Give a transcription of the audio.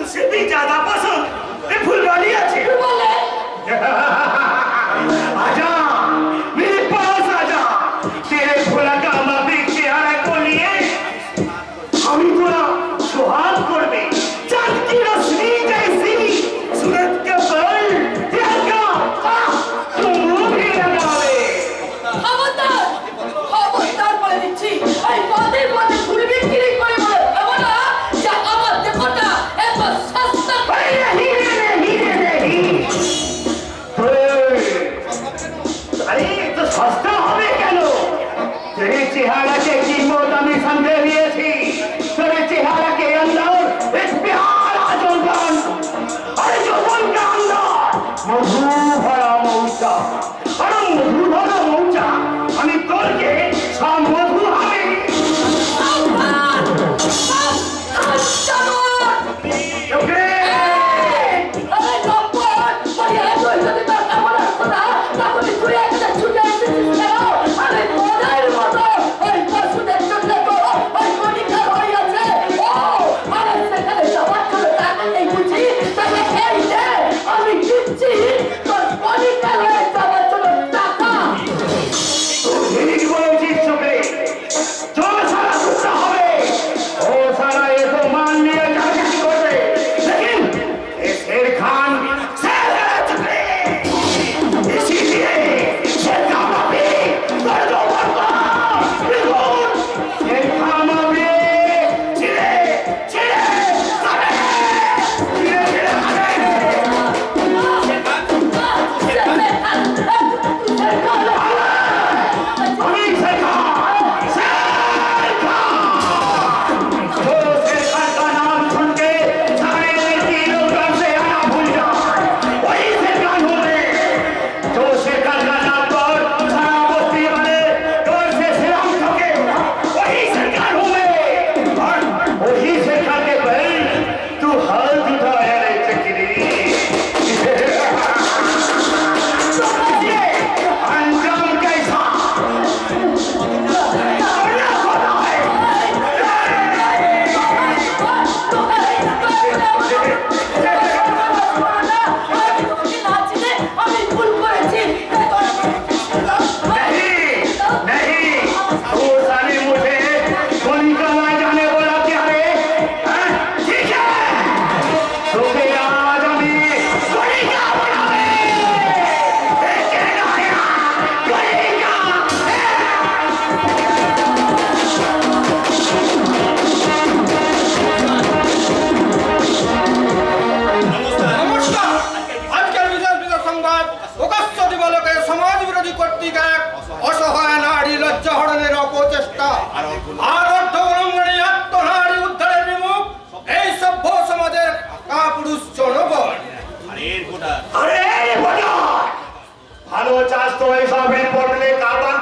तुमसे भी ज्यादा पसंद ये फुलवाड़ी अच्छी आजा मेरे पास आजा तेरे फुला का माफिक चेहरा को लिए हम थोड़ा सुहाग कर दे चांद की रोशनी जैसी सूरत के बल त्यागा तुम भी लगावे खबरदार বলে দিচ্ছি এই পদে পদে ফুল বিক্রি করে বলে এমন না যে আমার দেখোটা এত সস্তা नहीं अरे तो सस्ता হবে কেন तेरे चेहरा के कीमत আমি समझे लिए थी तेरे चेहरा के अंदर एक प्यारा जौवन अरे जौवन का अंदर मधु भरा मौजा अरे मधु भरा मौजा আমি তোরকে সব মধু হবে ভালো চাষ তো এইসব রিপোর্ট লে কাবা